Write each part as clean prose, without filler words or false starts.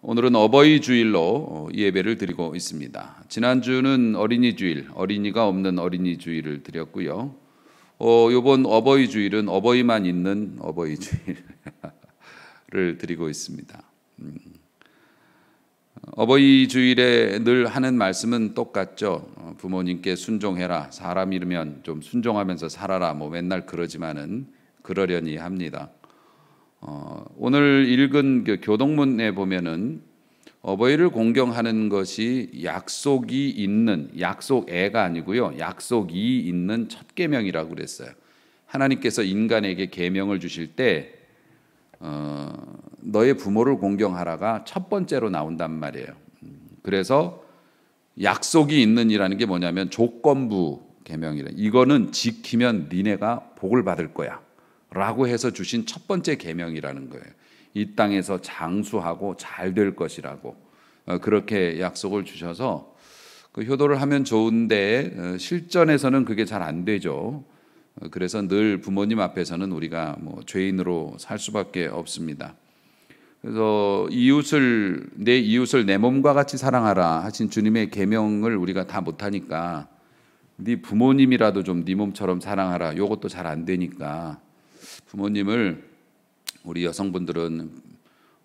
오늘은 어버이 주일로 예배를 드리고 있습니다. 지난주는 어린이 주일, 어린이가 없는 어린이 주일을 드렸고요. 이번 어버이 주일은 어버이만 있는 어버이 주일을 드리고 있습니다. 어버이 주일에 늘 하는 말씀은 똑같죠. 부모님께 순종해라. 사람이면 좀 순종하면서 살아라. 맨날 그러지만은 그러려니 합니다. 오늘 읽은 교동문에 보면은 어버이를 공경하는 것이 약속이 있는, 약속애가 아니고요, 약속이 있는 첫 계명이라고 그랬어요. 하나님께서 인간에게 계명을 주실 때 너의 부모를 공경하라가 첫 번째로 나온단 말이에요. 그래서 약속이 있는이라는 게 뭐냐면 조건부 계명이래. 이거는 지키면 니네가 복을 받을 거야 라고 해서 주신 첫 번째 계명이라는 거예요. 이 땅에서 장수하고 잘 될 것이라고 그렇게 약속을 주셔서 그 효도를 하면 좋은데 실전에서는 그게 잘 안 되죠. 그래서 늘 부모님 앞에서는 우리가 죄인으로 살 수밖에 없습니다. 그래서 내 이웃을 내 몸과 같이 사랑하라 하신 주님의 계명을 우리가 다 못하니까 네 부모님이라도 좀 네 몸처럼 사랑하라, 이것도 잘 안 되니까 부모님을 우리 여성분들은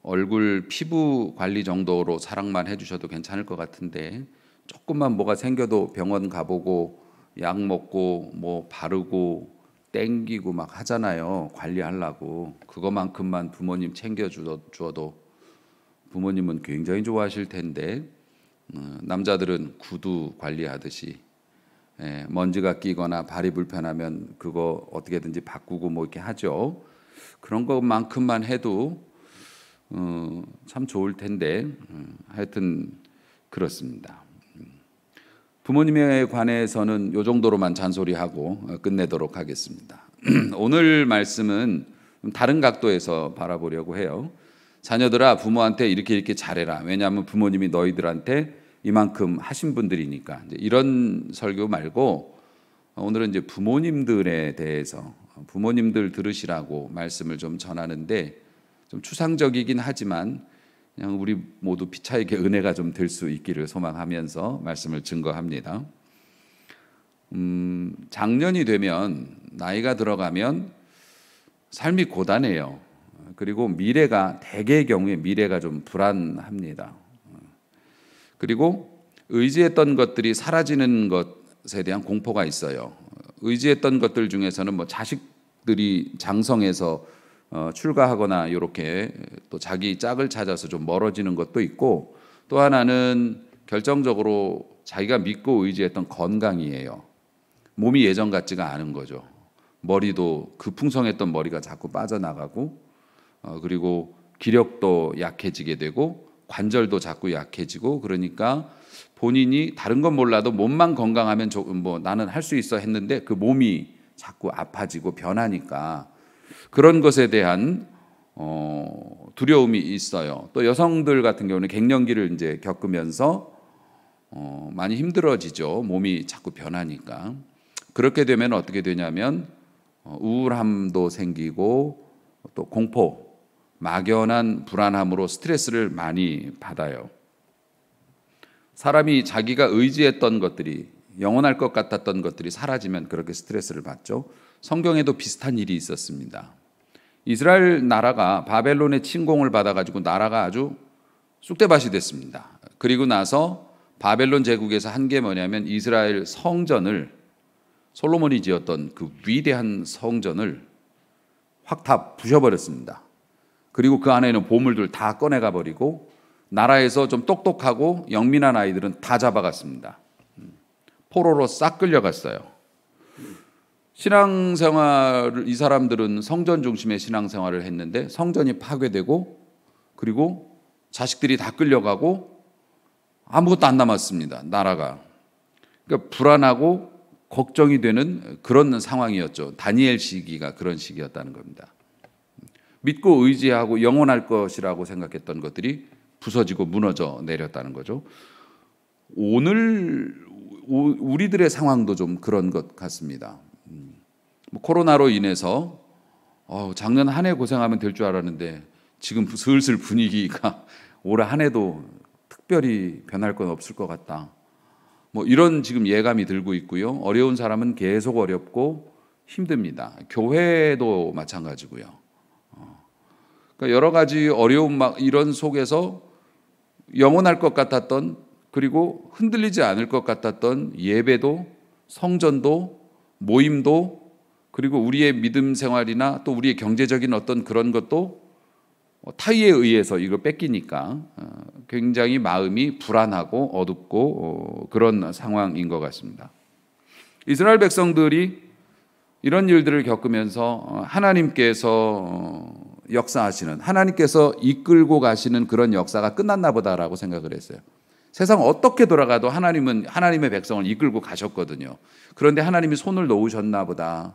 얼굴 피부 관리 정도로 사랑만 해주셔도 괜찮을 것 같은데 조금만 뭐가 생겨도 병원 가보고 약 먹고 바르고 땡기고 막 하잖아요. 관리하려고. 그거만큼만 부모님 챙겨주어도 부모님은 굉장히 좋아하실 텐데 남자들은 구두 관리하듯이 먼지가 끼거나 발이 불편하면 그거 어떻게든지 바꾸고 이렇게 하죠. 그런 것만큼만 해도 참 좋을 텐데 하여튼 그렇습니다. 부모님에 관해서는 이 정도로만 잔소리하고 끝내도록 하겠습니다. 오늘 말씀은 다른 각도에서 바라보려고 해요. 자녀들아, 부모한테 이렇게 잘해라. 왜냐하면 부모님이 너희들한테 이만큼 하신 분들이니까. 이런 설교 말고 오늘은 이제 부모님들에 대해서 부모님들 들으시라고 말씀을 좀 전하는데 좀 추상적이긴 하지만 그냥 우리 모두 피차에게 은혜가 좀 될 수 있기를 소망하면서 말씀을 증거합니다. 장년이 되면, 나이가 들어가면 삶이 고단해요. 그리고 대개의 경우에 미래가 좀 불안합니다. 그리고 의지했던 것들이 사라지는 것에 대한 공포가 있어요. 의지했던 것들 중에서는 자식들이 장성해서 출가하거나 이렇게 또 자기 짝을 찾아서 좀 멀어지는 것도 있고, 또 하나는 결정적으로 자기가 믿고 의지했던 건강이에요. 몸이 예전 같지가 않은 거죠. 머리도 그 풍성했던 머리가 자꾸 빠져나가고 그리고 기력도 약해지게 되고 관절도 자꾸 약해지고, 그러니까 본인이 다른 건 몰라도 몸만 건강하면 나는 할 수 있어 했는데 그 몸이 자꾸 아파지고 변하니까 그런 것에 대한 두려움이 있어요. 또 여성들 같은 경우는 갱년기를 이제 겪으면서 많이 힘들어지죠. 몸이 자꾸 변하니까. 그렇게 되면 어떻게 되냐면 우울함도 생기고 또 공포, 막연한 불안함으로 스트레스를 많이 받아요. 사람이 자기가 의지했던 것들이, 영원할 것 같았던 것들이 사라지면 그렇게 스트레스를 받죠. 성경에도 비슷한 일이 있었습니다. 이스라엘 나라가 바벨론의 침공을 받아가지고 나라가 아주 쑥대밭이 됐습니다. 그리고 나서 바벨론 제국에서 한 게 뭐냐면 이스라엘 성전을, 솔로몬이 지었던 그 위대한 성전을 확 다 부셔버렸습니다. 그리고 그 안에 있는 보물들 다 꺼내가 버리고 나라에서 좀 똑똑하고 영민한 아이들은 다 잡아갔습니다. 포로로 싹 끌려갔어요. 신앙생활을, 이 사람들은 성전 중심의 신앙생활을 했는데 성전이 파괴되고 그리고 자식들이 다 끌려가고 아무것도 안 남았습니다. 나라가. 그러니까 불안하고 걱정이 되는 그런 상황이었죠. 다니엘 시기가 그런 시기였다는 겁니다. 믿고 의지하고 영원할 것이라고 생각했던 것들이 부서지고 무너져 내렸다는 거죠. 오늘 우리들의 상황도 좀 그런 것 같습니다. 코로나로 인해서 작년 한 해 고생하면 될 줄 알았는데 지금 슬슬 분위기가 올 한 해도 특별히 변할 건 없을 것 같다. 뭐 이런 지금 예감이 들고 있고요. 어려운 사람은 계속 어렵고 힘듭니다. 교회도 마찬가지고요. 그러니까 여러 가지 어려움 막 이런 속에서 영원할 것 같았던, 그리고 흔들리지 않을 것 같았던 예배도, 성전도, 모임도, 그리고 우리의 믿음 생활이나 또 우리의 경제적인 어떤 그런 것도 타의에 의해서 이거 뺏기니까 굉장히 마음이 불안하고 어둡고 그런 상황인 것 같습니다. 이스라엘 백성들이 이런 일들을 겪으면서 하나님께서 역사하시는, 하나님께서 이끌고 가시는 그런 역사가 끝났나 보다라고 생각을 했어요. 세상 어떻게 돌아가도 하나님은 하나님의 백성을 이끌고 가셨거든요. 그런데 하나님이 손을 놓으셨나 보다,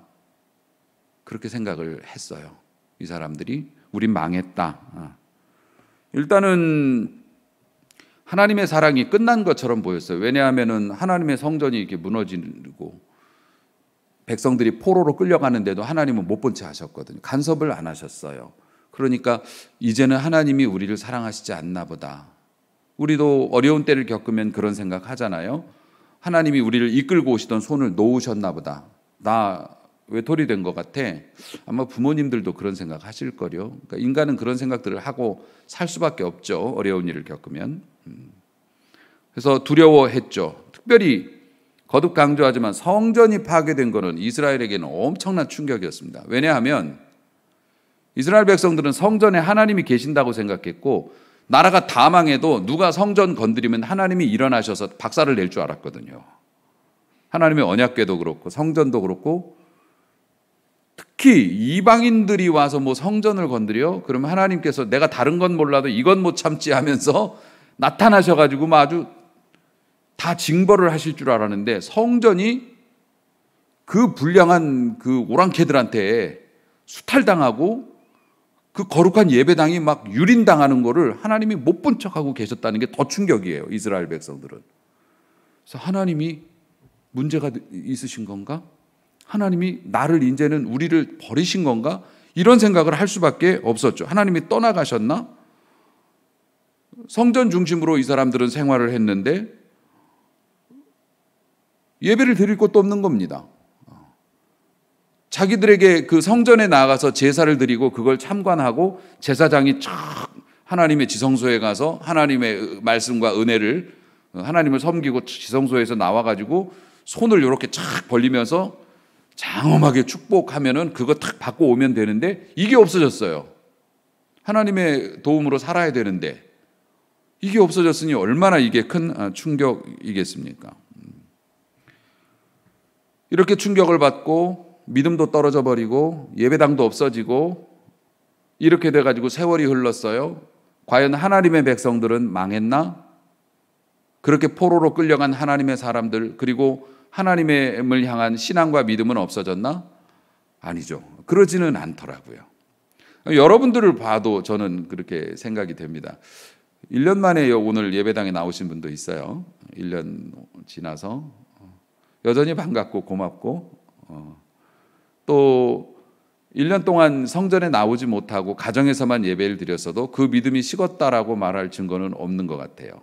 그렇게 생각을 했어요. 이 사람들이 우린 망했다. 일단은 하나님의 사랑이 끝난 것처럼 보였어요. 왜냐하면은 하나님의 성전이 이렇게 무너지고 백성들이 포로로 끌려가는데도 하나님은 못 본 채 하셨거든요. 간섭을 안 하셨어요. 그러니까 이제는 하나님이 우리를 사랑하시지 않나 보다. 우리도 어려운 때를 겪으면 그런 생각 하잖아요. 하나님이 우리를 이끌고 오시던 손을 놓으셨나 보다. 나 외톨이 된 것 같아. 아마 부모님들도 그런 생각 하실 거요. 그러니까 인간은 그런 생각들을 하고 살 수밖에 없죠. 어려운 일을 겪으면. 그래서 두려워했죠. 특별히 거듭 강조하지만 성전이 파괴된 것은 이스라엘에게는 엄청난 충격이었습니다. 왜냐하면 이스라엘 백성들은 성전에 하나님이 계신다고 생각했고, 나라가 다 망해도 누가 성전 건드리면 하나님이 일어나셔서 박살을 낼 줄 알았거든요. 하나님의 언약궤도 그렇고 성전도 그렇고, 특히 이방인들이 와서 뭐 성전을 건드려? 그러면 하나님께서 내가 다른 건 몰라도 이건 못 참지 하면서 나타나셔가지고 뭐 아주 다 징벌을 하실 줄 알았는데, 성전이 그 불량한 그 오랑캐들한테 수탈당하고 그 거룩한 예배당이 막 유린당하는 거를 하나님이 못 본 척하고 계셨다는 게 더 충격이에요. 이스라엘 백성들은. 그래서 하나님이 문제가 있으신 건가? 하나님이 나를 이제는 우리를 버리신 건가? 이런 생각을 할 수밖에 없었죠. 하나님이 떠나가셨나? 성전 중심으로 이 사람들은 생활을 했는데 예배를 드릴 곳도 없는 겁니다. 자기들에게 그 성전에 나가서 제사를 드리고 그걸 참관하고, 제사장이 쫙 하나님의 지성소에 가서 하나님의 말씀과 은혜를, 하나님을 섬기고 지성소에서 나와가지고 손을 이렇게 쫙 벌리면서 장엄하게 축복하면은 그거 탁 받고 오면 되는데, 이게 없어졌어요. 하나님의 도움으로 살아야 되는데 이게 없어졌으니 얼마나 이게 큰 충격이겠습니까? 이렇게 충격을 받고 믿음도 떨어져 버리고 예배당도 없어지고 이렇게 돼가지고 세월이 흘렀어요. 과연 하나님의 백성들은 망했나? 그렇게 포로로 끌려간 하나님의 사람들, 그리고 하나님을 향한 신앙과 믿음은 없어졌나? 아니죠. 그러지는 않더라고요. 여러분들을 봐도 저는 그렇게 생각이 됩니다. 1년 만에 오늘 예배당에 나오신 분도 있어요. 1년 지나서 여전히 반갑고 고맙고, 또 1년 동안 성전에 나오지 못하고 가정에서만 예배를 드렸어도 그 믿음이 식었다라고 말할 증거는 없는 것 같아요.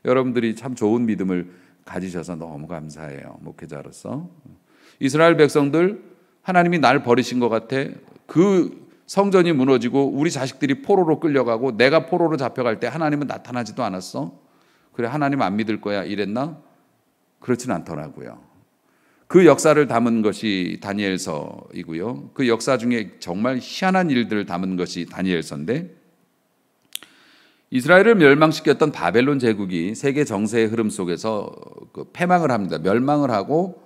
여러분들이 참 좋은 믿음을 가지셔서 너무 감사해요. 목회자로서. 이스라엘 백성들, 하나님이 날 버리신 것 같아. 그 성전이 무너지고 우리 자식들이 포로로 끌려가고 내가 포로로 잡혀갈 때 하나님은 나타나지도 않았어. 그래, 하나님 안 믿을 거야 이랬나? 그렇진 않더라고요. 그 역사를 담은 것이 다니엘서이고요. 그 역사 중에 정말 희한한 일들을 담은 것이 다니엘서인데, 이스라엘을 멸망시켰던 바벨론 제국이 세계 정세의 흐름 속에서 패망을 합니다. 멸망을 하고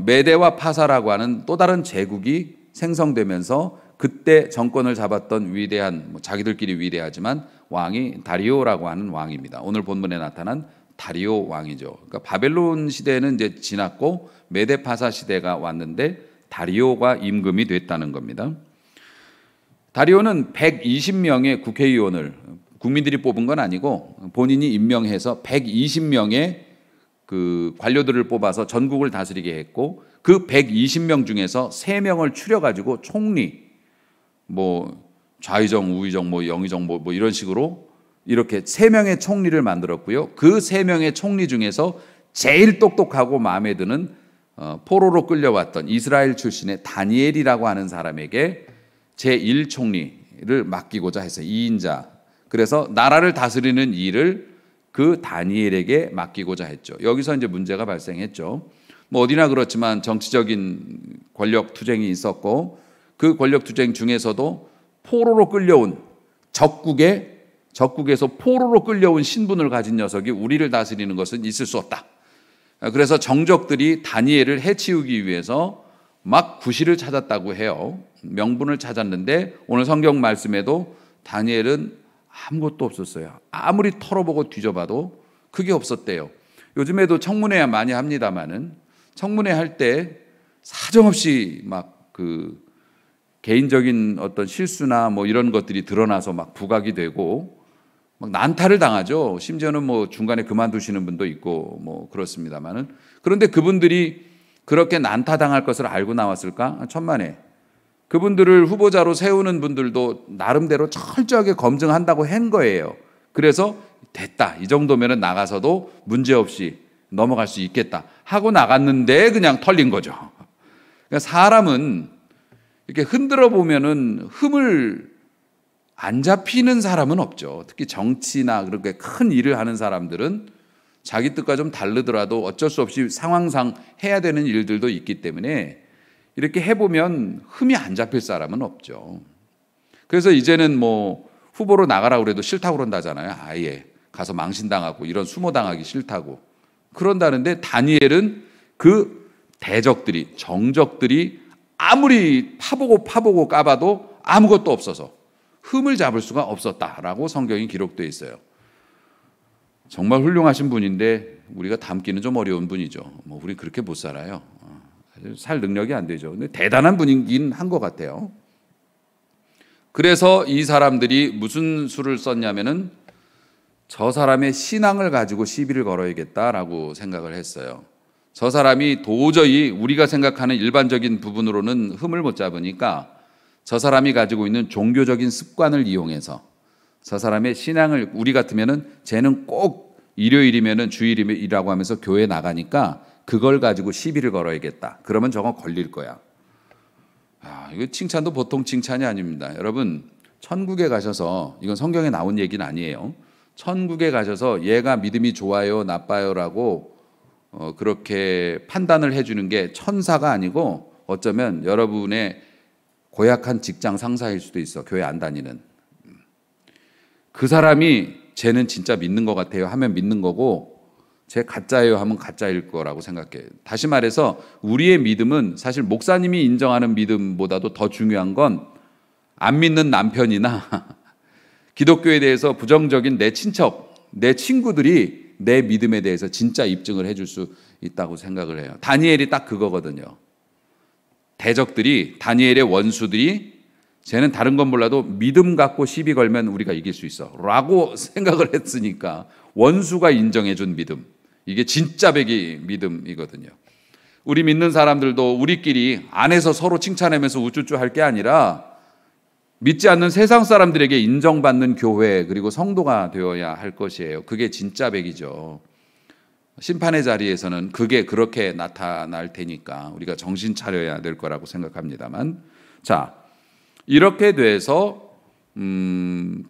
메대와 파사라고 하는 또 다른 제국이 생성되면서 그때 정권을 잡았던 위대한, 자기들끼리 위대하지만 왕이 다리오라고 하는 왕입니다. 오늘 본문에 나타난 다리오 왕이죠. 그러니까 바벨론 시대는 이제 지났고 메대 파사 시대가 왔는데 다리오가 임금이 됐다는 겁니다. 다리오는 120명의 국회의원을, 국민들이 뽑은 건 아니고 본인이 임명해서 120명의 그 관료들을 뽑아서 전국을 다스리게 했고, 그 120명 중에서 3명을 추려가지고 총리, 뭐 좌의정, 우의정, 뭐 영의정, 뭐 이런 식으로 이렇게 3명의 총리를 만들었고요. 그 3명의 총리 중에서 제일 똑똑하고 마음에 드는 포로로 끌려왔던 이스라엘 출신의 다니엘이라고 하는 사람에게 제1총리를 맡기고자 했어요. 2인자. 그래서 나라를 다스리는 일을 그 다니엘에게 맡기고자 했죠. 여기서 이제 문제가 발생했죠. 뭐 어디나 그렇지만 정치적인 권력 투쟁이 있었고 그 권력 투쟁 중에서도 포로로 끌려온 적국에서 포로로 끌려온 신분을 가진 녀석이 우리를 다스리는 것은 있을 수 없다. 그래서 정적들이 다니엘을 해치우기 위해서 막 구실을 찾았다고 해요. 명분을 찾았는데 오늘 성경 말씀에도 다니엘은 아무것도 없었어요. 아무리 털어보고 뒤져봐도 그게 없었대요. 요즘에도 청문회 많이 합니다마는 청문회 할 때 사정없이 막 그 개인적인 어떤 실수나 뭐 이런 것들이 드러나서 막 부각이 되고 막 난타를 당하죠. 심지어는 뭐 중간에 그만두시는 분도 있고 뭐 그렇습니다만은 그런데 그분들이 그렇게 난타 당할 것을 알고 나왔을까? 천만에. 그분들을 후보자로 세우는 분들도 나름대로 철저하게 검증한다고 한 거예요. 그래서 됐다. 이 정도면은 나가서도 문제없이 넘어갈 수 있겠다 하고 나갔는데 그냥 털린 거죠. 그러니까 사람은 이렇게 흔들어 보면은 흠을 안 잡히는 사람은 없죠. 특히 정치나 그렇게 큰 일을 하는 사람들은 자기 뜻과 좀 다르더라도 어쩔 수 없이 상황상 해야 되는 일들도 있기 때문에 이렇게 해보면 흠이 안 잡힐 사람은 없죠. 그래서 이제는 뭐 후보로 나가라고 그래도 싫다고 그런다잖아요. 아예 가서 망신당하고 이런 수모당하기 싫다고 그런다는데 다니엘은 그 대적들이 정적들이 아무리 파보고 까봐도 아무것도 없어서 흠을 잡을 수가 없었다라고 성경이 기록되어 있어요. 정말 훌륭하신 분인데 우리가 담기는 좀 어려운 분이죠. 뭐 우리 그렇게 못 살아요. 살 능력이 안 되죠. 근데 대단한 분이긴 한 것 같아요. 그래서 이 사람들이 무슨 수를 썼냐면은 저 사람의 신앙을 가지고 시비를 걸어야겠다라고 생각을 했어요. 저 사람이 도저히 우리가 생각하는 일반적인 부분으로는 흠을 못 잡으니까 저 사람이 가지고 있는 종교적인 습관을 이용해서 저 사람의 신앙을 우리 같으면은 쟤는 꼭 일요일이면은 주일이라고 하면서 교회 나가니까 그걸 가지고 시비를 걸어야겠다. 그러면 저건 걸릴 거야. 이거 칭찬도 보통 칭찬이 아닙니다. 여러분 천국에 가셔서 이건 성경에 나온 얘기는 아니에요. 천국에 가셔서 얘가 믿음이 좋아요, 나빠요라고 그렇게 판단을 해주는 게 천사가 아니고 어쩌면 여러분의 고약한 직장 상사일 수도 있어. 교회 안 다니는. 그 사람이 쟤는 진짜 믿는 것 같아요 하면 믿는 거고 쟤 가짜예요 하면 가짜일 거라고 생각해요. 다시 말해서 우리의 믿음은 사실 목사님이 인정하는 믿음보다도 더 중요한 건 안 믿는 남편이나 기독교에 대해서 부정적인 내 친척, 내 친구들이 내 믿음에 대해서 진짜 입증을 해줄 수 있다고 생각을 해요. 다니엘이 딱 그거거든요. 대적들이 다니엘의 원수들이 쟤는 다른 건 몰라도 믿음 갖고 시비 걸면 우리가 이길 수 있어 라고 생각을 했으니까 원수가 인정해준 믿음, 이게 진짜 백이 믿음이거든요. 우리 믿는 사람들도 우리끼리 안에서 서로 칭찬하면서 우쭈쭈 할 게 아니라 믿지 않는 세상 사람들에게 인정받는 교회 그리고 성도가 되어야 할 것이에요. 그게 진짜 백이죠. 심판의 자리에서는 그게 그렇게 나타날 테니까 우리가 정신 차려야 될 거라고 생각합니다만, 자 이렇게 돼서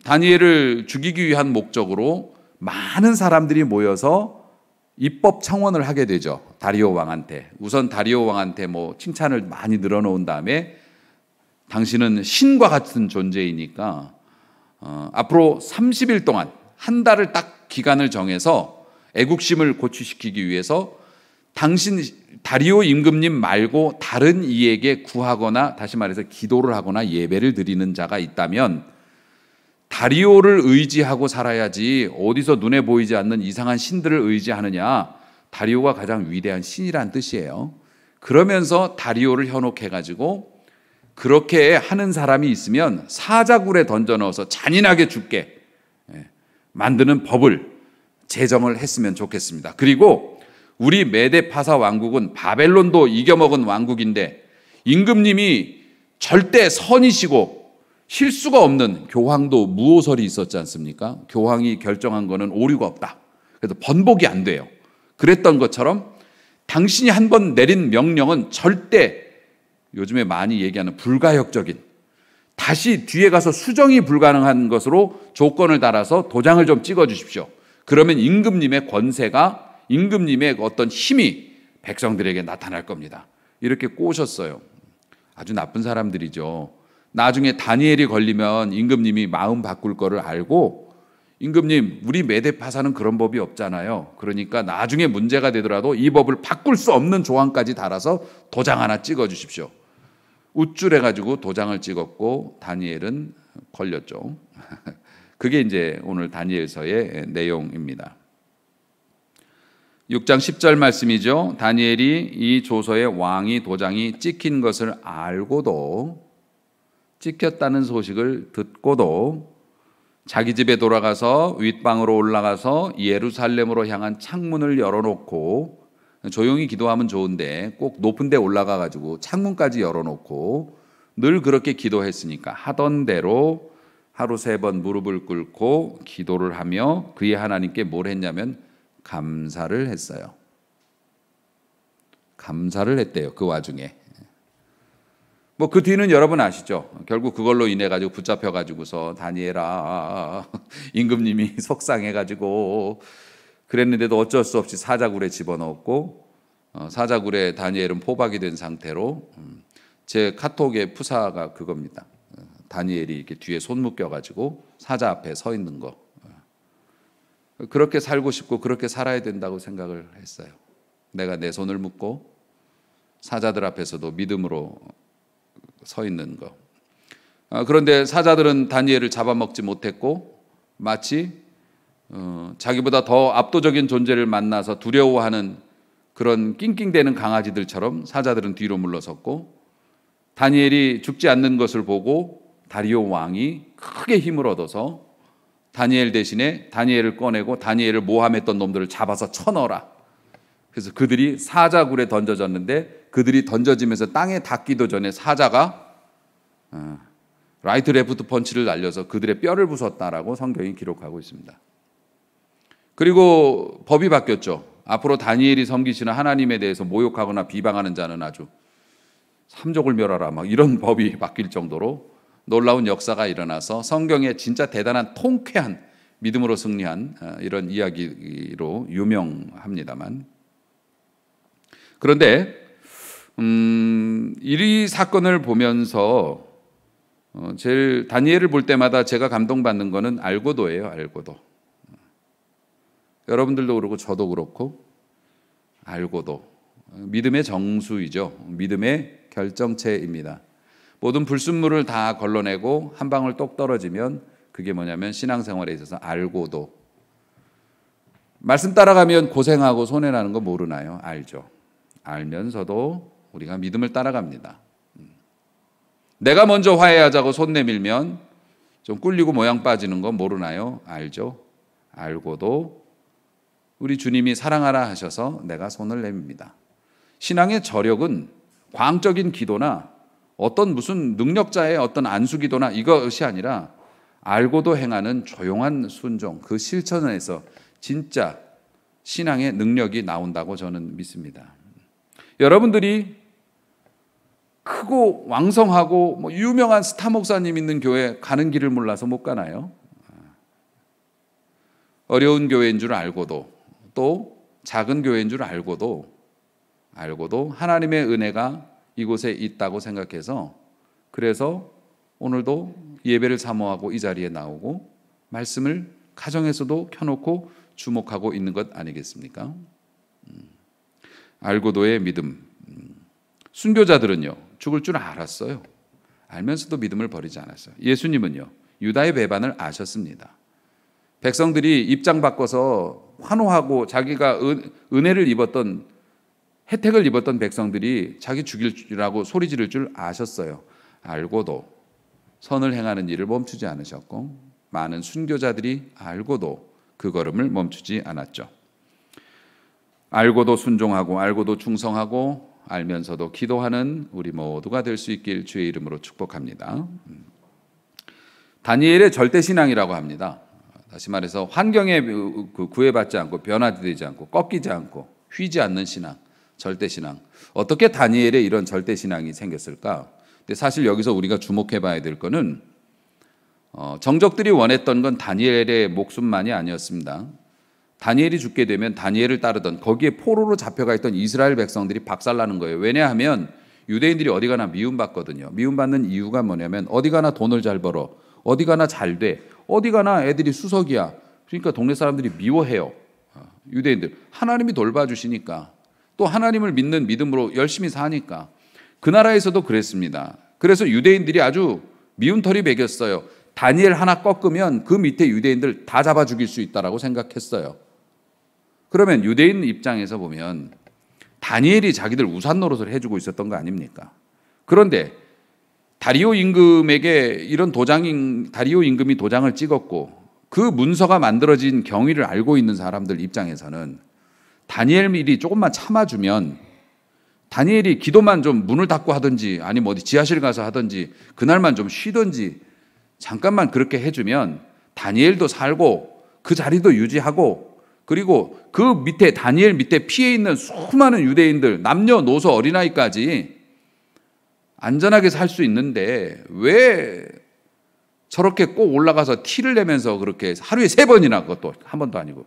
다니엘을 죽이기 위한 목적으로 많은 사람들이 모여서 입법 청원을 하게 되죠. 다리오 왕한테. 우선 다리오 왕한테 뭐 칭찬을 많이 늘어놓은 다음에 당신은 신과 같은 존재이니까 앞으로 30일 동안 한 달을 딱 기간을 정해서 애국심을 고취시키기 위해서 당신 다리오 임금님 말고 다른 이에게 구하거나 다시 말해서 기도를 하거나 예배를 드리는 자가 있다면 다리오를 의지하고 살아야지 어디서 눈에 보이지 않는 이상한 신들을 의지하느냐. 다리오가 가장 위대한 신이란 뜻이에요. 그러면서 다리오를 현혹해가지고 그렇게 하는 사람이 있으면 사자굴에 던져 넣어서 잔인하게 죽게 만드는 법을 제정을 했으면 좋겠습니다. 그리고 우리 메데파사 왕국은 바벨론도 이겨먹은 왕국인데 임금님이 절대 선이시고 실수가 없는 교황도 무오설이 있었지 않습니까? 교황이 결정한 거는 오류가 없다. 그래서 번복이 안 돼요. 그랬던 것처럼 당신이 한 번 내린 명령은 절대, 요즘에 많이 얘기하는 불가역적인, 다시 뒤에 가서 수정이 불가능한 것으로 조건을 달아서 도장을 좀 찍어 주십시오. 그러면 임금님의 권세가, 임금님의 어떤 힘이 백성들에게 나타날 겁니다. 이렇게 꼬셨어요. 아주 나쁜 사람들이죠. 나중에 다니엘이 걸리면 임금님이 마음 바꿀 거를 알고, 임금님, 우리 메데파사는 그런 법이 없잖아요. 그러니까 나중에 문제가 되더라도 이 법을 바꿀 수 없는 조항까지 달아서 도장 하나 찍어 주십시오. 우쭐해가지고 도장을 찍었고 다니엘은 걸렸죠. 그게 이제 오늘 다니엘서의 내용입니다. 6장 10절 말씀이죠. 다니엘이 이 조서에 왕이 도장이 찍힌 것을 알고도, 찍혔다는 소식을 듣고도 자기 집에 돌아가서 윗방으로 올라가서 예루살렘으로 향한 창문을 열어놓고, 조용히 기도하면 좋은데 꼭 높은 데 올라가 가지고 창문까지 열어놓고 늘 그렇게 기도했으니까 하던 대로 하루 3번 무릎을 꿇고 기도를 하며 그의 하나님께 뭘 했냐면 감사를 했어요. 감사를 했대요. 그 와중에. 뭐 그 뒤는 여러분 아시죠? 결국 그걸로 인해 가지고 붙잡혀 가지고서 다니엘아, 임금님이 속상해 가지고 그랬는데도 어쩔 수 없이 사자굴에 집어넣었고, 사자굴에 다니엘은 포박이 된 상태로, 제 카톡의 푸사가 그겁니다. 다니엘이 이렇게 뒤에 손 묶여 가지고 사자 앞에 서 있는 거. 그렇게 살고 싶고 그렇게 살아야 된다고 생각을 했어요. 내가 내 손을 묶고 사자들 앞에서도 믿음으로 서 있는 거. 그런데 사자들은 다니엘을 잡아먹지 못했고, 마치 자기보다 더 압도적인 존재를 만나서 두려워하는 그런 낑낑대는 강아지들처럼 사자들은 뒤로 물러섰고, 다니엘이 죽지 않는 것을 보고 다리오 왕이 크게 힘을 얻어서 다니엘 대신에 다니엘을 꺼내고 다니엘을 모함했던 놈들을 잡아서 쳐넣어라. 그래서 그들이 사자굴에 던져졌는데, 그들이 던져지면서 땅에 닿기도 전에 사자가 라이트 레프트 펀치를 날려서 그들의 뼈를 부쉈다라고 성경이 기록하고 있습니다. 그리고 법이 바뀌었죠. 앞으로 다니엘이 섬기시는 하나님에 대해서 모욕하거나 비방하는 자는 아주 삼족을 멸하라, 막 이런 법이 바뀔 정도로 놀라운 역사가 일어나서 성경에 진짜 대단한 통쾌한 믿음으로 승리한 이런 이야기로 유명합니다만, 그런데 이 사건을 보면서 제일 다니엘을 볼 때마다 제가 감동받는 거는 알고도예요. 알고도. 여러분들도 그렇고 저도 그렇고, 알고도 믿음의 정수이죠. 믿음의 결정체입니다. 모든 불순물을 다 걸러내고 한 방울 똑 떨어지면 그게 뭐냐면 신앙생활에 있어서 알고도. 말씀 따라가면 고생하고 손해나는 거 모르나요? 알죠. 알면서도 우리가 믿음을 따라갑니다. 내가 먼저 화해하자고 손 내밀면 좀 꿀리고 모양 빠지는 거 모르나요? 알죠. 알고도 우리 주님이 사랑하라 하셔서 내가 손을 내밉니다. 신앙의 저력은 광적인 기도나 어떤 무슨 능력자의 어떤 안수기도나 이것이 아니라 알고도 행하는 조용한 순종, 그 실천에서 진짜 신앙의 능력이 나온다고 저는 믿습니다. 여러분들이 크고 왕성하고 유명한 스타 목사님 있는 교회 가는 길을 몰라서 못 가나요? 어려운 교회인 줄 알고도, 또 작은 교회인 줄 알고도 하나님의 은혜가 이곳에 있다고 생각해서, 그래서 오늘도 예배를 사모하고 이 자리에 나오고 말씀을 가정에서도 켜놓고 주목하고 있는 것 아니겠습니까? 알고도의 믿음. 순교자들은요, 죽을 줄 알았어요. 알면서도 믿음을 버리지 않았어요. 예수님은요, 유다의 배반을 아셨습니다. 백성들이 입장 바꿔서 환호하고 자기가 은혜를 입었던, 혜택을 입었던 백성들이 자기 죽이라고 소리 지를 줄 아셨어요. 알고도 선을 행하는 일을 멈추지 않으셨고, 많은 순교자들이 알고도 그 걸음을 멈추지 않았죠. 알고도 순종하고 알고도 충성하고 알면서도 기도하는 우리 모두가 될 수 있길 주의 이름으로 축복합니다. 다니엘의 절대 신앙이라고 합니다. 다시 말해서 환경에 구애받지 않고 변화되지 않고 꺾이지 않고 휘지 않는 신앙, 절대 신앙. 어떻게 다니엘의 이런 절대 신앙이 생겼을까? 근데 사실 여기서 우리가 주목해 봐야 될 거는 정적들이 원했던 건 다니엘의 목숨만이 아니었습니다. 다니엘이 죽게 되면 다니엘을 따르던 거기에 포로로 잡혀가 있던 이스라엘 백성들이 박살나는 거예요. 왜냐하면 유대인들이 어디 가나 미움받거든요. 미움받는 이유가 뭐냐면 어디 가나 돈을 잘 벌어, 어디 가나 잘 돼, 어디 가나 애들이 수석이야. 그러니까 동네 사람들이 미워해요. 유대인들. 하나님이 돌봐주시니까, 또 하나님을 믿는 믿음으로 열심히 사니까. 그 나라에서도 그랬습니다. 그래서 유대인들이 아주 미운 털이 배겼어요. 다니엘 하나 꺾으면 그 밑에 유대인들 다 잡아 죽일 수 있다라고 생각했어요. 그러면 유대인 입장에서 보면 다니엘이 자기들 우산 노릇을 해주고 있었던 거 아닙니까? 그런데 다리오 임금에게 이런 다리오 임금이 도장을 찍었고 그 문서가 만들어진 경위를 알고 있는 사람들 입장에서는 다니엘 일이 조금만 참아주면, 다니엘이 기도만 좀 문을 닫고 하든지 아니면 어디 지하실 가서 하든지 그날만 좀 쉬든지 잠깐만 그렇게 해주면 다니엘도 살고 그 자리도 유지하고, 그리고 그 밑에 다니엘 밑에 피해 있는 수많은 유대인들 남녀노소 어린아이까지 안전하게 살 수 있는데 왜 저렇게 꼭 올라가서 티를 내면서 그렇게 하루에 3번이나, 그것도 한 번도 아니고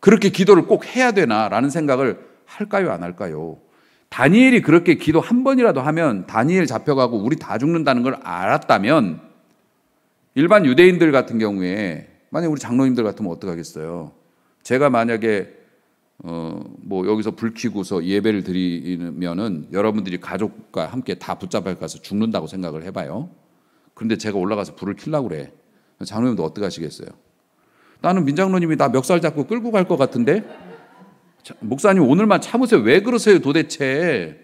그렇게 기도를 꼭 해야 되나라는 생각을 할까요, 안 할까요? 다니엘이 그렇게 기도 한 번이라도 하면 다니엘 잡혀가고 우리 다 죽는다는 걸 알았다면, 일반 유대인들 같은 경우에 만약 우리 장로님들 같으면 어떡하겠어요? 제가 만약에 뭐 여기서 불 켜고서 예배를 드리면은 여러분들이 가족과 함께 다 붙잡아 가서 죽는다고 생각을 해봐요. 그런데 제가 올라가서 불을 켜려고 그래. 장로님도 어떡하시겠어요? 나는 민장로님이 나 멱살 잡고 끌고 갈 것 같은데, 목사님 오늘만 참으세요. 왜 그러세요 도대체?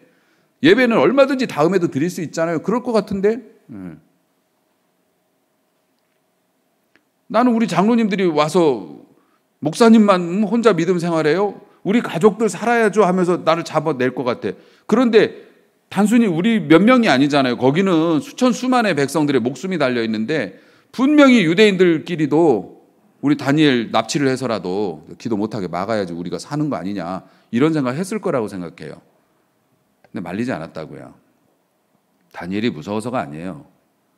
예배는 얼마든지 다음에도 드릴 수 있잖아요. 그럴 것 같은데. 나는 우리 장로님들이 와서 목사님만 혼자 믿음 생활해요? 우리 가족들 살아야죠 하면서 나를 잡아낼 것 같아. 그런데 단순히 우리 몇 명이 아니잖아요. 거기는 수만의 백성들의 목숨이 달려 있는데 분명히 유대인들끼리도 우리 다니엘 납치를 해서라도 기도 못하게 막아야지 우리가 사는 거 아니냐, 이런 생각을 했을 거라고 생각해요. 근데 말리지 않았다고요. 다니엘이 무서워서가 아니에요.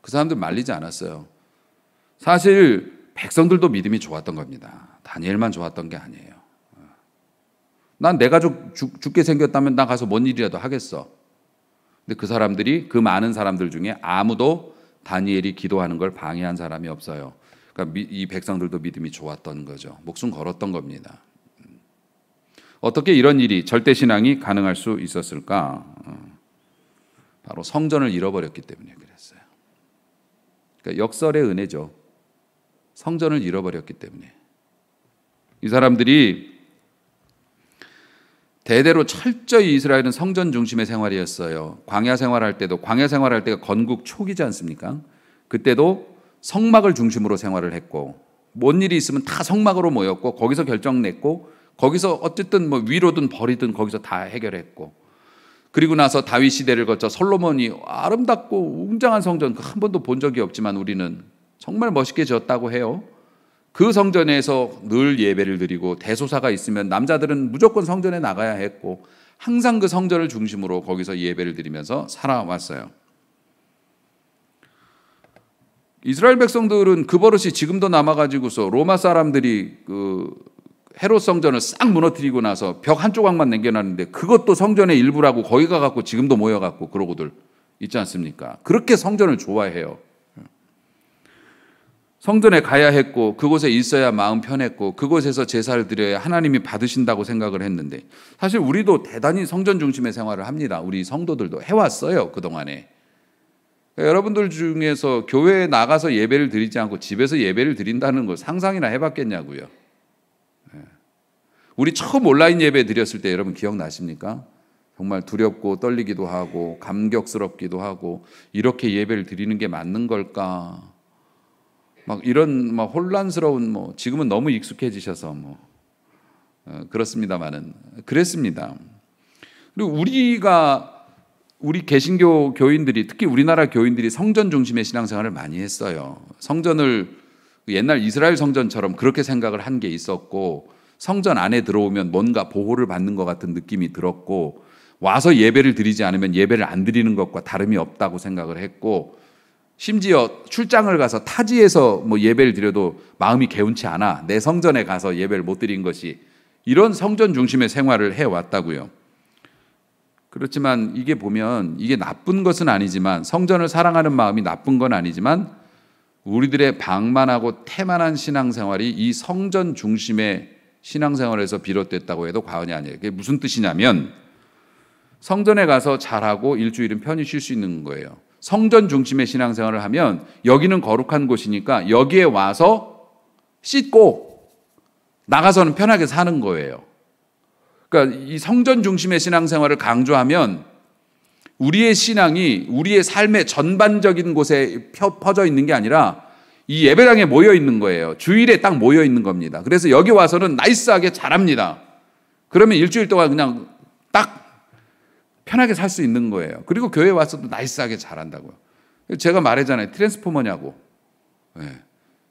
그 사람들 말리지 않았어요. 사실 백성들도 믿음이 좋았던 겁니다. 다니엘만 좋았던 게 아니에요. 난 내 가족 죽게 생겼다면 나 가서 뭔 일이라도 하겠어. 근데 그 사람들이, 그 많은 사람들 중에 아무도 다니엘이 기도하는 걸 방해한 사람이 없어요. 그러니까 이 백성들도 믿음이 좋았던 거죠. 목숨 걸었던 겁니다. 어떻게 이런 일이, 절대 신앙이 가능할 수 있었을까? 바로 성전을 잃어버렸기 때문에 그랬어요. 그러니까 역설의 은혜죠. 성전을 잃어버렸기 때문에. 이 사람들이 대대로 철저히 이스라엘은 성전 중심의 생활이었어요. 광야 생활할 때가 건국 초기지 않습니까? 그때도 성막을 중심으로 생활을 했고, 뭔 일이 있으면 다 성막으로 모였고 거기서 결정 냈고, 거기서 어쨌든 뭐 위로든 벌이든 거기서 다 해결했고, 그리고 나서 다윗 시대를 거쳐 솔로몬이 아름답고 웅장한 성전 한 번도 본 적이 없지만 우리는 정말 멋있게 지었다고 해요. 그 성전에서 늘 예배를 드리고, 대소사가 있으면 남자들은 무조건 성전에 나가야 했고, 항상 그 성전을 중심으로 거기서 예배를 드리면서 살아왔어요. 이스라엘 백성들은 그 버릇이 지금도 남아가지고서 로마 사람들이 그 헤롯 성전을 싹 무너뜨리고 나서 벽 한 조각만 남겨놨는데 그것도 성전의 일부라고 거기 가갖고 지금도 모여갖고 그러고들 있지 않습니까? 그렇게 성전을 좋아해요. 성전에 가야 했고 그곳에 있어야 마음 편했고 그곳에서 제사를 드려야 하나님이 받으신다고 생각을 했는데, 사실 우리도 대단히 성전 중심의 생활을 합니다. 우리 성도들도 해왔어요, 그동안에. 여러분들 중에서 교회에 나가서 예배를 드리지 않고 집에서 예배를 드린다는 걸 상상이나 해봤겠냐고요. 우리 처음 온라인 예배 드렸을 때 여러분 기억나십니까? 정말 두렵고 떨리기도 하고 감격스럽기도 하고, 이렇게 예배를 드리는 게 맞는 걸까? 막 이런 막 혼란스러운, 지금은 너무 익숙해지셔서 그렇습니다만은 그랬습니다. 그리고 우리가 우리 개신교 교인들이, 특히 우리나라 교인들이 성전 중심의 신앙생활을 많이 했어요. 성전을 옛날 이스라엘 성전처럼 그렇게 생각을 한 게 있었고, 성전 안에 들어오면 뭔가 보호를 받는 것 같은 느낌이 들었고, 와서 예배를 드리지 않으면 예배를 안 드리는 것과 다름이 없다고 생각을 했고, 심지어 출장을 가서 타지에서 뭐 예배를 드려도 마음이 개운치 않아, 내 성전에 가서 예배를 못 드린 것이, 이런 성전 중심의 생활을 해왔다고요. 그렇지만 이게 보면 이게 나쁜 것은 아니지만, 성전을 사랑하는 마음이 나쁜 건 아니지만, 우리들의 방만하고 태만한 신앙생활이 이 성전 중심의 신앙생활에서 비롯됐다고 해도 과언이 아니에요. 그게 무슨 뜻이냐면, 성전에 가서 잘하고 일주일은 편히 쉴 수 있는 거예요. 성전 중심의 신앙생활을 하면 여기는 거룩한 곳이니까 여기에 와서 씻고 나가서는 편하게 사는 거예요. 그러니까 이 성전 중심의 신앙생활을 강조하면 우리의 신앙이 우리의 삶의 전반적인 곳에 퍼져 있는 게 아니라 이 예배당에 모여 있는 거예요. 주일에 딱 모여 있는 겁니다. 그래서 여기 와서는 나이스하게 잘합니다. 그러면 일주일 동안 그냥 딱 편하게 살 수 있는 거예요. 그리고 교회 와서도 나이스하게 잘한다고요. 제가 말했잖아요. 트랜스포머냐고. 네.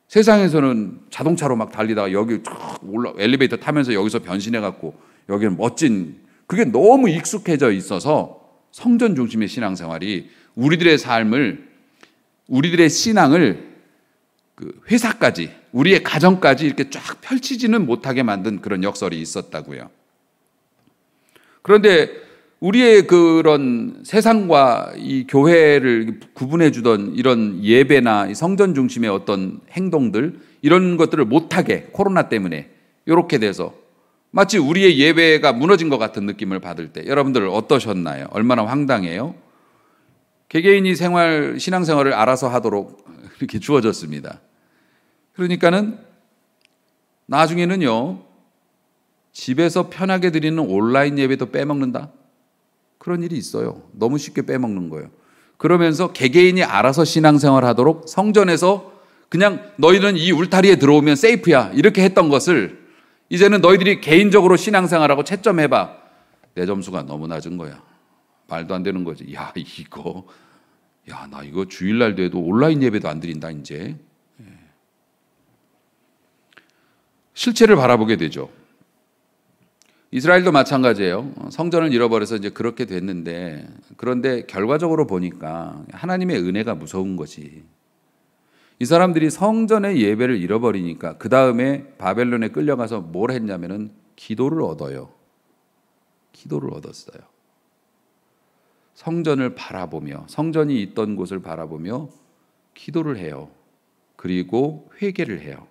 세상에서는 자동차로 막 달리다가 여기 올라 엘리베이터 타면서 여기서 변신해갖고 여기는 멋진, 그게 너무 익숙해져 있어서 성전 중심의 신앙생활이 우리들의 삶을, 우리들의 신앙을 그 회사까지, 우리의 가정까지 이렇게 쫙 펼치지는 못하게 만든 그런 역설이 있었다고요. 그런데 우리의 그런 세상과 이 교회를 구분해 주던 이런 예배나 성전 중심의 어떤 행동들, 이런 것들을 못하게 코로나 때문에 이렇게 돼서 마치 우리의 예배가 무너진 것 같은 느낌을 받을 때 여러분들 어떠셨나요? 얼마나 황당해요? 개개인이 신앙생활을 알아서 하도록 이렇게 주어졌습니다. 그러니까는 나중에는요, 집에서 편하게 드리는 온라인 예배도 빼먹는다? 그런 일이 있어요. 너무 쉽게 빼먹는 거예요. 그러면서 개개인이 알아서 신앙생활 하도록 성전에서 그냥 너희는 이 울타리에 들어오면 세이프야, 이렇게 했던 것을 이제는 너희들이 개인적으로 신앙생활하고 채점해봐. 내 점수가 너무 낮은 거야. 말도 안 되는 거지. 나 이거 주일날도 해도 온라인 예배도 안 드린다 이제. 실체를 바라보게 되죠. 이스라엘도 마찬가지예요. 성전을 잃어버려서 이제 그렇게 됐는데, 그런데 결과적으로 보니까 하나님의 은혜가 무서운 거지. 이 사람들이 성전의 예배를 잃어버리니까 그 다음에 바벨론에 끌려가서 뭘 했냐면은 기도를 얻어요. 기도를 얻었어요. 성전을 바라보며, 성전이 있던 곳을 바라보며 기도를 해요. 그리고 회개를 해요.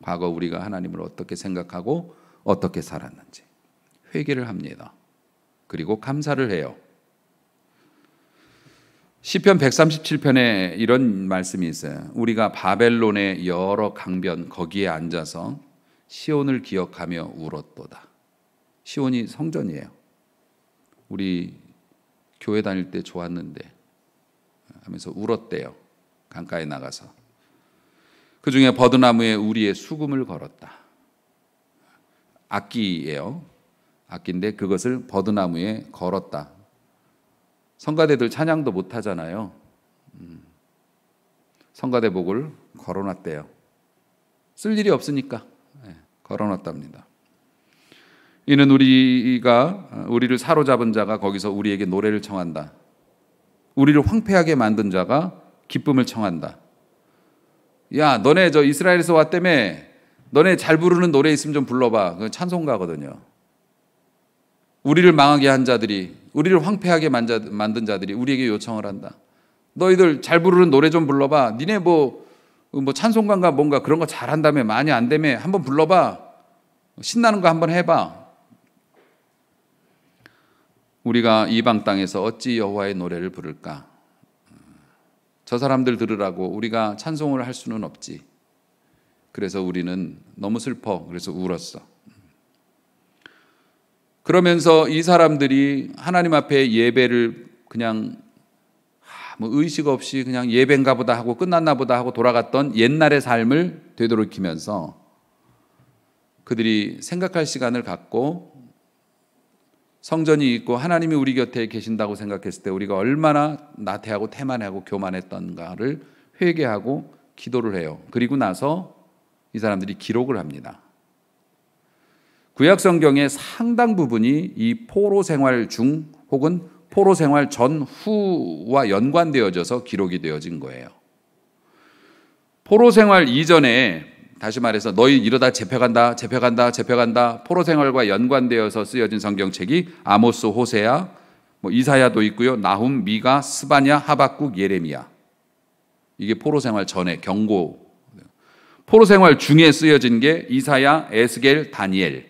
과거 우리가 하나님을 어떻게 생각하고 어떻게 살았는지 회개를 합니다. 그리고 감사를 해요. 시편 137편에 이런 말씀이 있어요. 우리가 바벨론의 여러 강변 거기에 앉아서 시온을 기억하며 울었도다. 시온이 성전이에요. 우리 교회 다닐 때 좋았는데 하면서 울었대요. 강가에 나가서. 그 중에 버드나무에 우리의 수금을 걸었다. 악기예요. 악기인데 그것을 버드나무에 걸었다. 성가대들 찬양도 못 하잖아요. 성가대복을 걸어놨대요. 쓸 일이 없으니까 걸어놨답니다. 이는 우리를 사로잡은 자가 거기서 우리에게 노래를 청한다. 우리를 황폐하게 만든 자가 기쁨을 청한다. 야, 너네 저 이스라엘에서 왔다며, 너네 잘 부르는 노래 있으면 좀 불러봐. 그건 찬송가거든요. 우리를 망하게 한 자들이, 우리를 황폐하게 만든 자들이 우리에게 요청을 한다. 너희들 잘 부르는 노래 좀 불러봐. 니네 뭐 찬송가인가 뭔가 그런 거 잘한다며, 많이 안 되며 한번 불러봐. 신나는 거 한번 해봐. 우리가 이방 땅에서 어찌 여호와의 노래를 부를까? 저 사람들 들으라고 우리가 찬송을 할 수는 없지. 그래서 우리는 너무 슬퍼. 그래서 울었어. 그러면서 이 사람들이 하나님 앞에 예배를 그냥 뭐 의식 없이 그냥 예배인가 보다 하고 끝났나 보다 하고 돌아갔던 옛날의 삶을 되돌이키면서 그들이 생각할 시간을 갖고 성전이 있고 하나님이 우리 곁에 계신다고 생각했을 때 우리가 얼마나 나태하고 태만하고 교만했던가를 회개하고 기도를 해요. 그리고 나서 이 사람들이 기록을 합니다. 구약 성경의 상당 부분이 이 포로 생활 중 혹은 포로 생활 전후와 연관되어져서 기록이 되어진 거예요. 포로 생활 이전에, 다시 말해서 너희 이러다 잡혀간다 포로 생활과 연관되어서 쓰여진 성경책이 아모스, 호세야, 이사야도 있고요. 나훔, 미가, 스바냐, 하박국, 예레미야. 이게 포로 생활 전에 경고. 포로 생활 중에 쓰여진 게 이사야, 에스겔, 다니엘.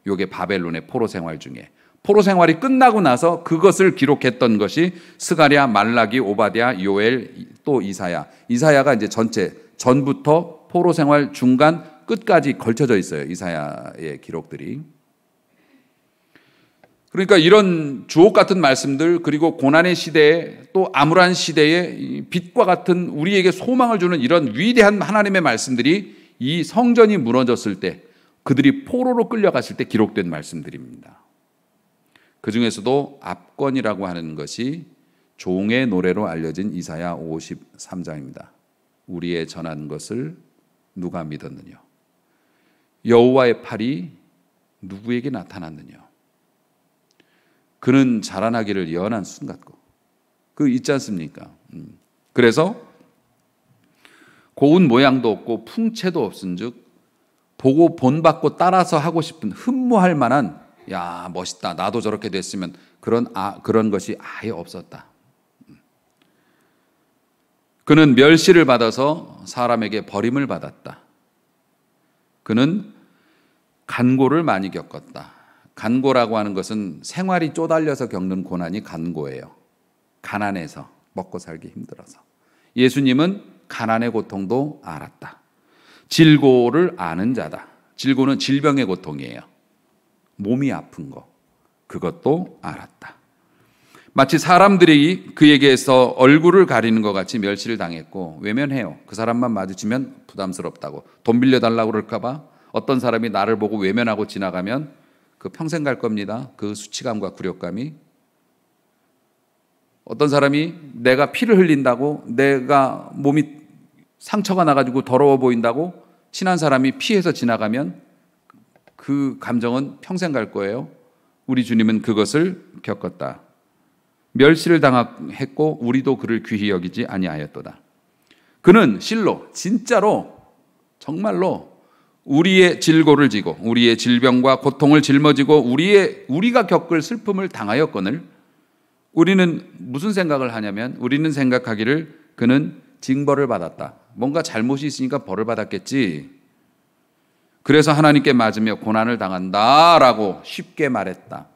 요게 바벨론의 포로 생활 중에. 포로 생활이 끝나고 나서 그것을 기록했던 것이 스가랴, 말라기, 오바댜, 요엘, 또 이사야. 이사야가 이제 전부터 포로 생활 중간 끝까지 걸쳐져 있어요. 이사야의 기록들이. 그러니까 이런 주옥 같은 말씀들, 그리고 고난의 시대에 또 암울한 시대에 빛과 같은 우리에게 소망을 주는 이런 위대한 하나님의 말씀들이 이 성전이 무너졌을 때, 그들이 포로로 끌려갔을 때 기록된 말씀들입니다. 그 중에서도 압권이라고 하는 것이 종의 노래로 알려진 이사야 53장입니다. 우리의 전한 것을 누가 믿었느냐? 여호와의 팔이 누구에게 나타났느냐? 그는 자라나기를 예언한 순 같고, 그 있지 않습니까? 그래서 고운 모양도 없고 풍채도 없은즉 보고 본받고 따라서 하고 싶은, 흠모할 만한, 야 멋있다, 나도 저렇게 됐으면, 그런 것이 아예 없었다. 그는 멸시를 받아서 사람에게 버림을 받았다. 그는 간고를 많이 겪었다. 간고라고 하는 것은 생활이 쪼달려서 겪는 고난이 간고예요. 가난해서, 먹고 살기 힘들어서. 예수님은 가난의 고통도 알았다. 질고를 아는 자다. 질고는 질병의 고통이에요. 몸이 아픈 거, 그것도 알았다. 마치 사람들이 그에게서 얼굴을 가리는 것 같이 멸시를 당했고 외면해요. 그 사람만 마주치면 부담스럽다고, 돈 빌려달라고 그럴까 봐 어떤 사람이 나를 보고 외면하고 지나가면 그 평생 갈 겁니다. 그 수치감과 굴욕감이. 어떤 사람이 내가 피를 흘린다고, 내가 몸이 상처가 나가지고 더러워 보인다고 친한 사람이 피해서 지나가면 그 감정은 평생 갈 거예요. 우리 주님은 그것을 겪었다. 멸시를 당했고 우리도 그를 귀히 여기지 아니하였도다. 그는 실로, 진짜로, 정말로 우리의 질고를 지고 우리의 질병과 고통을 짊어지고 우리가 겪을 슬픔을 당하였거늘 우리는 무슨 생각을 하냐면, 우리는 생각하기를 그는 징벌을 받았다. 뭔가 잘못이 있으니까 벌을 받았겠지. 그래서 하나님께 맞으며 고난을 당한다라고 쉽게 말했다.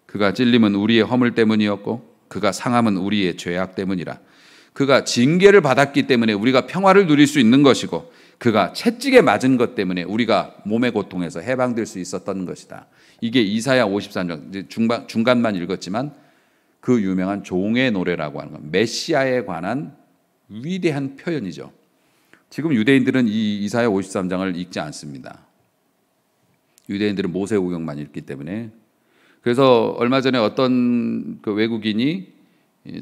그가 찔림은 우리의 허물 때문이었고 그가 상함은 우리의 죄악 때문이라. 그가 징계를 받았기 때문에 우리가 평화를 누릴 수 있는 것이고 그가 채찍에 맞은 것 때문에 우리가 몸의 고통에서 해방될 수 있었던 것이다. 이게 이사야 53장 중간만 읽었지만 그 유명한 종의 노래라고 하는 것, 메시아에 관한 위대한 표현이죠. 지금 유대인들은 이 이사야 53장을 읽지 않습니다. 유대인들은 모세오경만 읽기 때문에. 그래서 얼마 전에 어떤 그 외국인이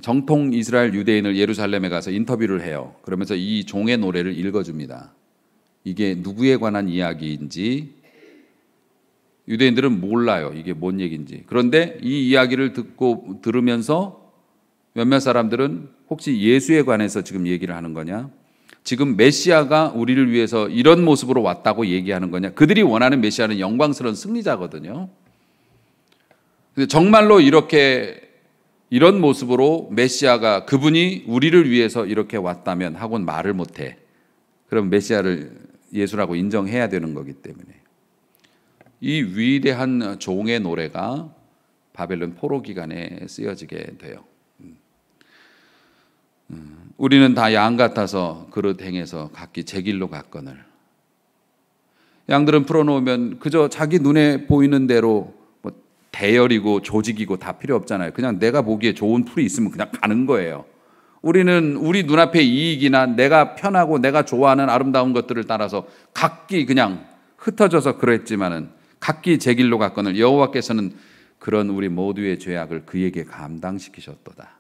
정통 이스라엘 유대인을 예루살렘에 가서 인터뷰를 해요. 그러면서 이 종의 노래를 읽어줍니다. 이게 누구에 관한 이야기인지 유대인들은 몰라요. 이게 뭔 얘기인지. 그런데 이 이야기를 들으면서 몇몇 사람들은 혹시 예수에 관해서 지금 얘기를 하는 거냐? 지금 메시아가 우리를 위해서 이런 모습으로 왔다고 얘기하는 거냐? 그들이 원하는 메시아는 영광스러운 승리자거든요. 근데 정말로 이런 모습으로 메시아가, 그분이 우리를 위해서 이렇게 왔다면 하고는 말을 못해. 그럼 메시아를 예수라고 인정해야 되는 거기 때문에. 이 위대한 종의 노래가 바벨론 포로 기간에 쓰여지게 돼요. 우리는 다 양 같아서 그릇 행해서 각기 제 길로 갔거늘. 양들은 풀어놓으면 그저 자기 눈에 보이는 대로 대열이고 조직이고 다 필요 없잖아요. 그냥 내가 보기에 좋은 풀이 있으면 그냥 가는 거예요. 우리는 우리 눈앞의 이익이나 내가 편하고 내가 좋아하는 아름다운 것들을 따라서 각기 그냥 흩어져서 그랬지만은 각기 제 길로 갔거늘 여호와께서는 그런 우리 모두의 죄악을 그에게 감당시키셨도다.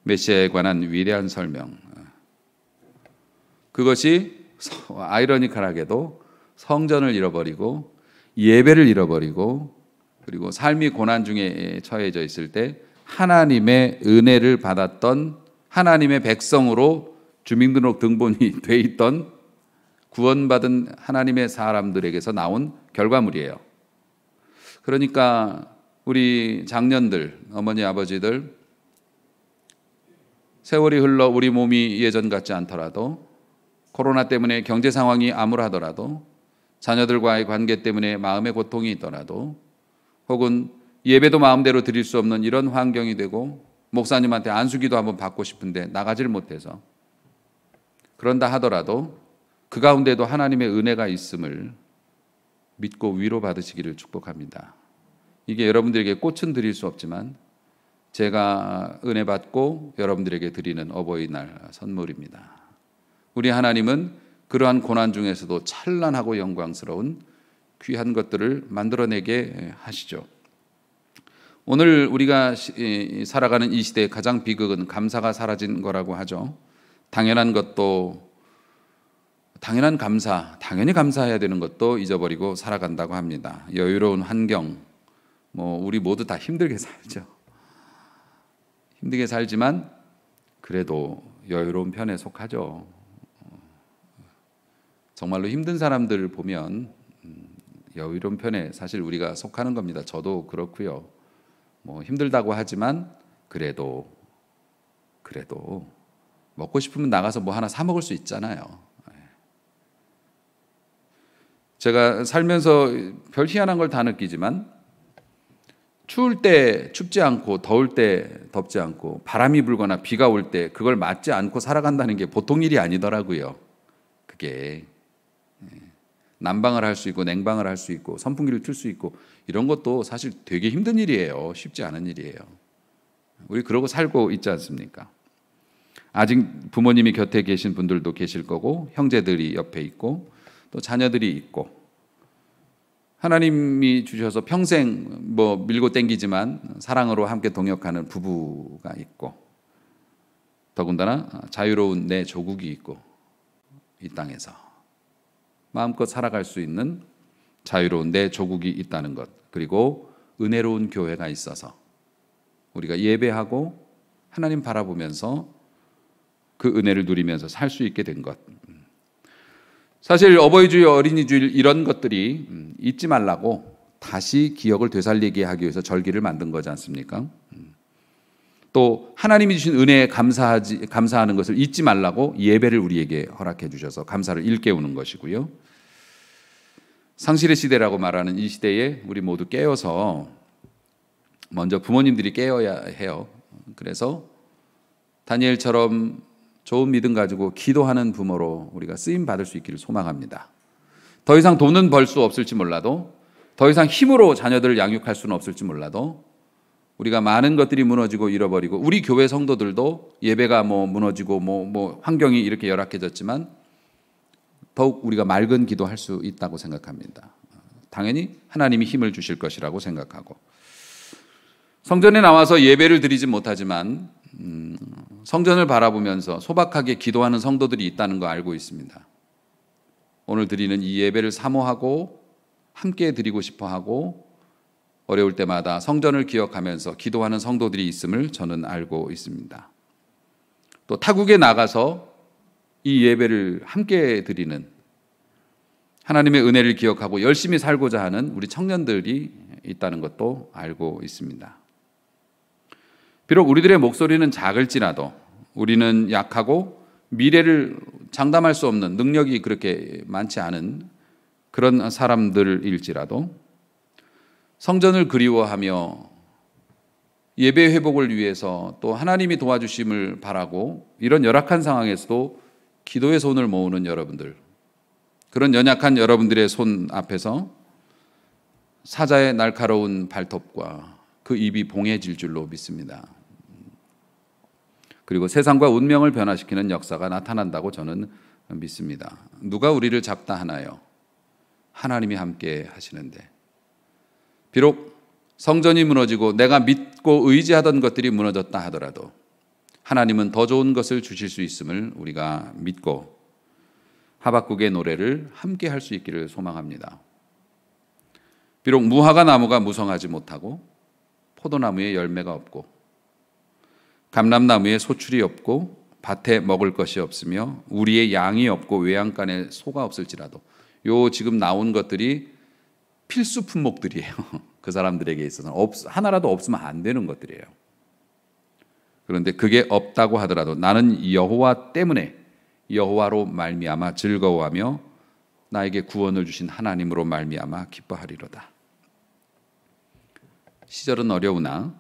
메시아에 관한 위대한 설명. 그것이 아이러니컬하게도 성전을 잃어버리고 예배를 잃어버리고 그리고 삶이 고난 중에 처해져 있을 때 하나님의 은혜를 받았던 하나님의 백성으로 주민등록 등본이 돼 있던 구원받은 하나님의 사람들에게서 나온 결과물이에요. 그러니까 우리 장년들, 어머니, 아버지들 세월이 흘러 우리 몸이 예전 같지 않더라도 코로나 때문에 경제 상황이 암울하더라도 자녀들과의 관계 때문에 마음의 고통이 있더라도 혹은 예배도 마음대로 드릴 수 없는 이런 환경이 되고 목사님한테 안수기도 한번 받고 싶은데 나가질 못해서 그런다 하더라도 그 가운데도 하나님의 은혜가 있음을 믿고 위로받으시기를 축복합니다. 이게 여러분들에게 꽃은 드릴 수 없지만 제가 은혜 받고 여러분들에게 드리는 어버이날 선물입니다. 우리 하나님은 그러한 고난 중에서도 찬란하고 영광스러운 귀한 것들을 만들어내게 하시죠. 오늘 우리가 살아가는 이 시대의 가장 비극은 감사가 사라진 거라고 하죠. 당연한 것도 당연한 감사, 당연히 감사해야 되는 것도 잊어버리고 살아간다고 합니다. 여유로운 환경, 우리 모두 다 힘들게 살죠. 힘들게 살지만 그래도 여유로운 편에 속하죠. 정말로 힘든 사람들을 보면 여유로운 편에 사실 우리가 속하는 겁니다. 저도 그렇고요. 힘들다고 하지만 그래도 먹고 싶으면 나가서 뭐 하나 사 먹을 수 있잖아요. 제가 살면서 별 희한한 걸 다 느끼지만 추울 때 춥지 않고 더울 때 덥지 않고 바람이 불거나 비가 올 때 그걸 맞지 않고 살아간다는 게 보통 일이 아니더라고요. 그게 난방을 할 수 있고 냉방을 할 수 있고 선풍기를 틀 수 있고 이런 것도 사실 되게 힘든 일이에요. 쉽지 않은 일이에요. 우리 그러고 살고 있지 않습니까? 아직 부모님이 곁에 계신 분들도 계실 거고 형제들이 옆에 있고 또 자녀들이 있고 하나님이 주셔서 평생 밀고 땡기지만 사랑으로 함께 동역하는 부부가 있고 더군다나 자유로운 내 조국이 있고 이 땅에서 마음껏 살아갈 수 있는 자유로운 내 조국이 있다는 것 그리고 은혜로운 교회가 있어서 우리가 예배하고 하나님 바라보면서 그 은혜를 누리면서 살 수 있게 된 것. 사실 어버이주일, 어린이주일 이런 것들이 잊지 말라고 다시 기억을 되살리게 하기 위해서 절기를 만든 거지 않습니까? 또 하나님이 주신 은혜에 감사하는 것을 잊지 말라고 예배를 우리에게 허락해 주셔서 감사를 일깨우는 것이고요. 상실의 시대라고 말하는 이 시대에 우리 모두 깨어서 먼저 부모님들이 깨어야 해요. 그래서 다니엘처럼 좋은 믿음 가지고 기도하는 부모로 우리가 쓰임 받을 수 있기를 소망합니다. 더 이상 돈은 벌 수 없을지 몰라도 더 이상 힘으로 자녀들을 양육할 수는 없을지 몰라도 우리가 많은 것들이 무너지고 잃어버리고 우리 교회 성도들도 예배가 무너지고 환경이 이렇게 열악해졌지만 더욱 우리가 맑은 기도할 수 있다고 생각합니다. 당연히 하나님이 힘을 주실 것이라고 생각하고 성전에 나와서 예배를 드리지 못하지만 성전을 바라보면서 소박하게 기도하는 성도들이 있다는 거 알고 있습니다. 오늘 드리는 이 예배를 사모하고 함께 드리고 싶어하고 어려울 때마다 성전을 기억하면서 기도하는 성도들이 있음을 저는 알고 있습니다. 또 타국에 나가서 이 예배를 함께 드리는 하나님의 은혜를 기억하고 열심히 살고자 하는 우리 청년들이 있다는 것도 알고 있습니다. 비록 우리들의 목소리는 작을지라도 우리는 약하고 미래를 장담할 수 없는 능력이 그렇게 많지 않은 그런 사람들일지라도 성전을 그리워하며 예배 회복을 위해서 또 하나님이 도와주심을 바라고 이런 열악한 상황에서도 기도의 손을 모으는 여러분들, 그런 연약한 여러분들의 손 앞에서 사자의 날카로운 발톱과 그 입이 봉해질 줄로 믿습니다. 그리고 세상과 운명을 변화시키는 역사가 나타난다고 저는 믿습니다. 누가 우리를 잡다 하나요? 하나님이 함께 하시는데 비록 성전이 무너지고 내가 믿고 의지하던 것들이 무너졌다 하더라도 하나님은 더 좋은 것을 주실 수 있음을 우리가 믿고 하박국의 노래를 함께 할 수 있기를 소망합니다. 비록 무화과 나무가 무성하지 못하고 포도나무에 열매가 없고 감람나무에 소출이 없고 밭에 먹을 것이 없으며 우리의 양이 없고 외양간에 소가 없을지라도 요 지금 나온 것들이 필수 품목들이에요. 그 사람들에게 있어서는 하나라도 없으면 안 되는 것들이에요. 그런데 그게 없다고 하더라도 나는 여호와 때문에 여호와로 말미암아 즐거워하며 나에게 구원을 주신 하나님으로 말미암아 기뻐하리로다. 시절은 어려우나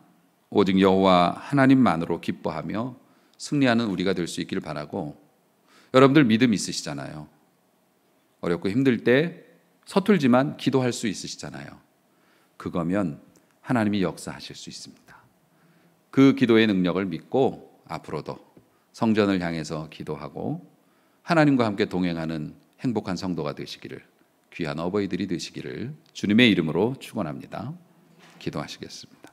오직 여호와 하나님만으로 기뻐하며 승리하는 우리가 될 수 있기를 바라고, 여러분들 믿음 있으시잖아요. 어렵고 힘들 때 서툴지만 기도할 수 있으시잖아요. 그거면 하나님이 역사하실 수 있습니다. 그 기도의 능력을 믿고 앞으로도 성전을 향해서 기도하고 하나님과 함께 동행하는 행복한 성도가 되시기를, 귀한 어버이들이 되시기를 주님의 이름으로 축원합니다. 기도하시겠습니다.